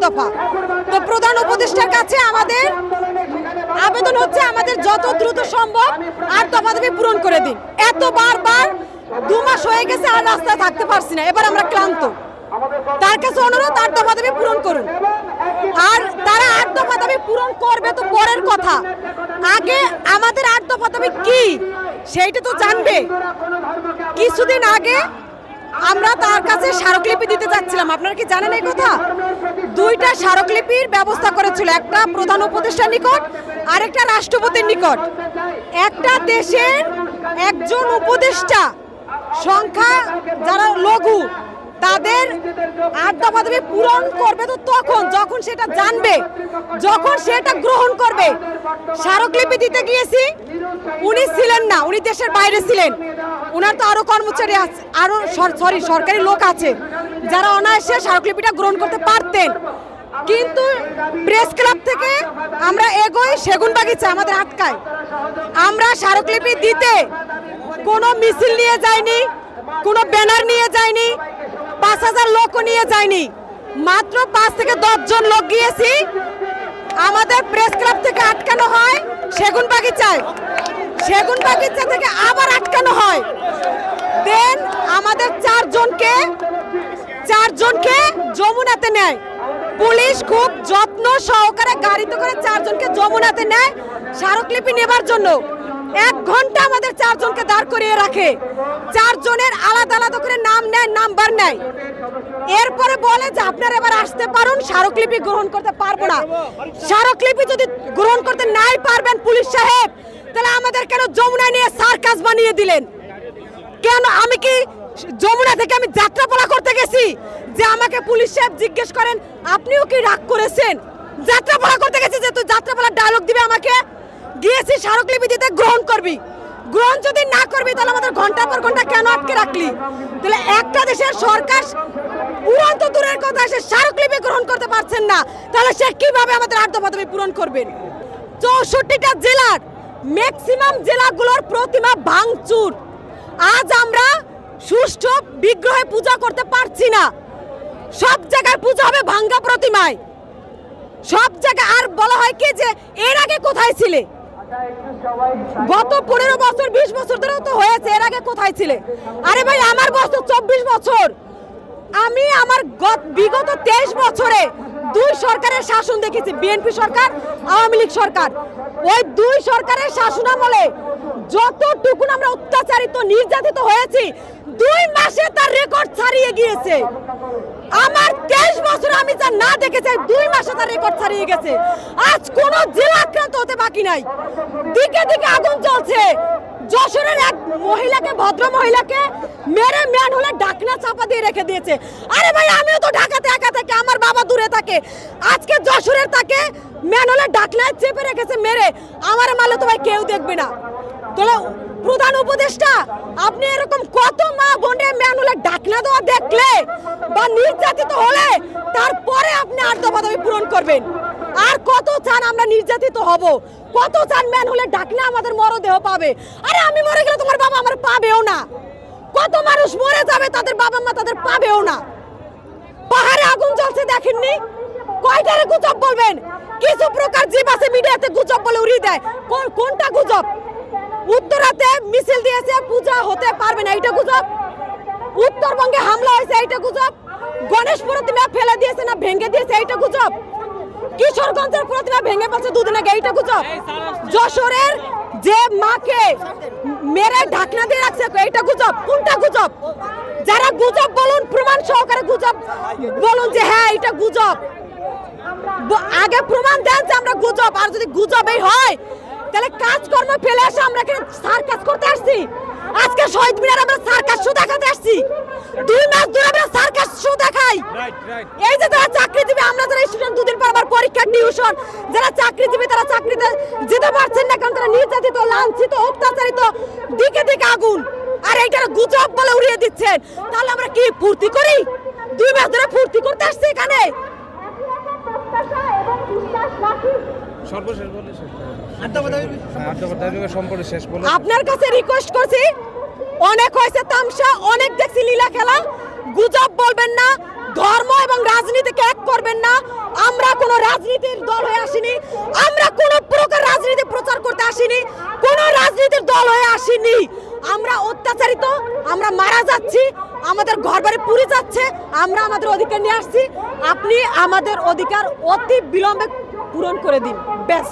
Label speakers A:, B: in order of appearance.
A: দফা। তো প্রধান উপদেষ্টার কাছে আমাদের আবেদন হচ্ছে আমাদের যত দ্রুত সম্ভব 8 দফা দাবি পূরণ করে দিন। এত বারবার 2 মাস হয়ে গেছে আর রাস্তায় থাকতে পারছি না, এবার আমরা ক্লান্ত। তার কাছে অনুরোধ 8 দফা দাবি পূরণ করুন। আর তারা 8 দফা দাবি পূরণ করবে তো পরের কথা, আগে আমাদের 8 দফা দাবি কি সেইটা তো জানবে। কিছুদিন আগে আমরা তার কাছে স্মারকলিপি দিতে যাচ্ছিলাম, আপনারা কি জানেন এই কথা? 2টা স্মারকলিপির ব্যবস্থা করেছিল, একটা প্রধান উপদেষ্টার নিকট আর একটা রাষ্ট্রপতির নিকট। একটা দেশের একজন উপদেষ্টা সংখ্যা যারা লঘু তাদের 8 দফা দাবি পূরণ করবে তো তখন যখন সেটা জানবে, যখন সেটা গ্রহণ করবে। স্মারকলিপি দিতে গিয়েছি, উনি ছিলেন না, উনি দেশের বাইরে ছিলেন। ওনার তো আরো কর্মচারী আছে, আরো সরকারি লোক আছে যারা অনায়াসে স্মারকলিপিটা গ্রহণ করতে পারতেন। কিন্তু প্রেস ক্লাব থেকে আমরা এগোই সেগুনবাগিচা আমাদের আটকায়। আমরা স্মারকলিপি দিতে কোনো মিছিল নিয়ে যাইনি, কোনো ব্যানার নিয়ে যাইনি, 5000 লোকও নিয়ে যায়নি, মাত্র 5 থেকে 10 জন লোক গিয়েছি। আমাদের প্রেস ক্লাব থেকে আটকানো হয় সেগুনবাগিচায়, সেগুনবাগিচা থেকে আবার আটকানো হয়। দেন আমাদের 4 জনকে যমুনাতে নেয় পুলিশ, খুব যত্ন সহকারে গাড়িতে করে 4 জনকে যমুনাতে নেয় স্মারকলিপি নেবার জন্য। 1 ঘন্টা আমাদের 4 জনকে দাঁড় করিয়ে রাখে, 4 জনের আলাদা আলাদা করে নাম নেয়, নাম্বার নেয়। এরপরে বলে যে আপনারা এবার আসতে পারুন, স্মারকলিপি গ্রহণ করতে পারবো না। স্মারকলিপি যদি গ্রহণ করতে নাই পারবেন পুলিশ সাহেব, তাহলে আমাদের কেন যমুনা নিয়ে সার্কাস বানিয়ে দিলেন? কেন? আমি কি যমুনা থেকে আমি যাত্রাপালা করতে গেছি যে আমাকে পুলিশ সাহেব জিজ্ঞেস করেন আপনিও কি রাগ করেছেন? যাত্রাপালা করতে গেছি যে তুই যাত্রাপালার ডায়লগ দিবে আমাকে? গিয়েছি স্মারকলিপি দিতে, গ্রহণ করবি। গ্রহণ যদি না করবি তাহলে আমাদের ঘন্টার পর ঘন্টা কেন আটকে রাখলি? তাহলে একটা দেশের সরকার উড়ন্ত দূরের কথা, সে স্মারকলিপি গ্রহণ করতে পারছেন না, তাহলে সে কিভাবে আমাদের 8 দফা দাবি পূরণ করবেন? 64টা জেলার ম্যাক্সিমাম জেলাগুলোর প্রতিমা ভাঙচুর। আজ আমরা সুষ্ঠু বিগ্রহে পূজা করতে পারছি না, সব জায়গায় পূজা হবে ভাঙ্গা প্রতিমায়, সব জায়গায়। আর বলা হয় কি যে এর আগে কোথায় ছিলে? গত 15 বছর 20 বছর ধরেও তো হয়েছে, এর আগে কোথায় ছিলে? আরে ভাই আমার বয়স 24 বছর, আমি আমার বিগত 23 বছরে 2 সরকারের শাসন দেখেছি, বিএনপি সরকার, আওয়ামী লীগ সরকার। ওই 2 সরকারের শাসনামলে যতটুকু আমরা অত্যাচারিত নির্যাতিত হয়েছি, 2 মাসে তার রেকর্ড ছাড়িয়ে গিয়েছে। আমার 23 বছর আমি যা না দেখেছি 2 মাসে তার রেকর্ড ছাড়িয়ে গেছে। আজ কোন জেলা আক্রান্ত হতে বাকি নাই, দিকে দিকে আগুন জ্বলছে। যশোরের এক মহিলাকে, ভদ্র মহিলাকে মেরে ম্যানহোলে ঢাকনা চাপা দিয়ে রেখে দিয়েছে। আরে ভাই আমিও তো ঢাকাতে একা থাকি, আমার বাবা দূরে থাকে, আজকে যশোরের তাকে ম্যানহোলে ঢাকনায় চেপে রেখেছে মেরে। আমার মারলে তো ভাই কেউ দেখবে না। তাহলে প্রধান উপদেষ্টা আপনি এরকম কত মা বোনের ম্যানহোলে ঢাকনা দেওয়া দেখলে বা নির্যাতিত হলে তারপরে আপনি 8 দফা দাবি পূরণ করবেন? আর কত চান আমরা নির্যাতিত হব? কত চান ম্যানহোলে ঢাকনা আমাদের মরদেহ পাবে? আরে আমি মরে গেলে তোমার বাবা আমার পাবেও না। কত মানুষ মরে যাবে, তাদের বাবা মা তাদের পাবেও না। পাহাড়ে আগুন জ্বলছে দেখেননি? কয়টারে গুজব বলবেন? কিছু প্রকার জীব আছে মিডিয়াতে গুজব বলে উড়িয়ে দেয়। কোনটা গুজব? উত্তরাতে মিছিল দিয়েছে, পূজা হতে পারবে না, এইটা গুজব। উত্তরবঙ্গে হামলা হয়েছে, এইটা গুজব। গণেশ প্রতিমা ফেলে দিয়েছে না ভেঙে দিয়েছে, এইটা গুজব। কিশোরগঞ্জের প্রতিমা ভেঙে পড়ছে 2 দিন আগে, এইটা গুজব। যশোরের যে মাকে মেরে ঢাকনা দিয়ে রাখছে, এইটা গুজব। কোনটা গুজব? যারা গুজব বলুন, প্রমাণ সহকারে গুজব বলুন যে হ্যাঁ এটা গুজব। আগে প্রমাণ দেন যে আমরা গুজব। আর যদি গুজবই হয় তাহলে কাজকর্ম ফেলে এসে আমরা এখানে সার্কাস করতে আসছি। আজকে শহীদ মিনার আমরা সার্কাস শো দেখাতে আসছি। 2 মাস ধরে আমরা সার্কাস শো দেখাই। এই যে যারা চাকরিজীবী, আমরা যারা স্টুডেন্ট, 2 দিন পর আবার পরীক্ষা, টিউশন, যারা চাকরিজীবী তারা চাকরিতে যেতে পারছেন না কারণ তারা নির্যাতিত, লাঞ্ছিত, অত্যাচারিত, দিকে দিকে আগুন। আর এইটার গুজব বলে উড়িয়ে দিচ্ছেন। তাহলে আমরা কি ফুর্তি করি? 2 মাস ধরে ফুর্তি করতে আসছি এখানে। আপনার কাছে রিকোয়েস্ট করছি, অনেক হয়েছে তামসা, অনেক দেখছি লীলা খেলা। গুজব বলবেন না, ধর্ম এবং রাজনীতিকে এক করবেন না। রাজনীতির দল হয়ে আসিনি, আমরা কোনো প্রকার রাজনীতি প্রচার করতে আসিনি, কোনো রাজনীতির দল হয়ে আসিনি। আমরা অত্যাচারিত, আমরা মারা যাচ্ছি, আমাদের ঘরবাড়ি পুড়ে যাচ্ছে, আমরা আমাদের অধিকার নিয়ে আসছি। আপনি আমাদের অধিকার অতি বিলম্বে পূরণ করে দিন, ব্যাস।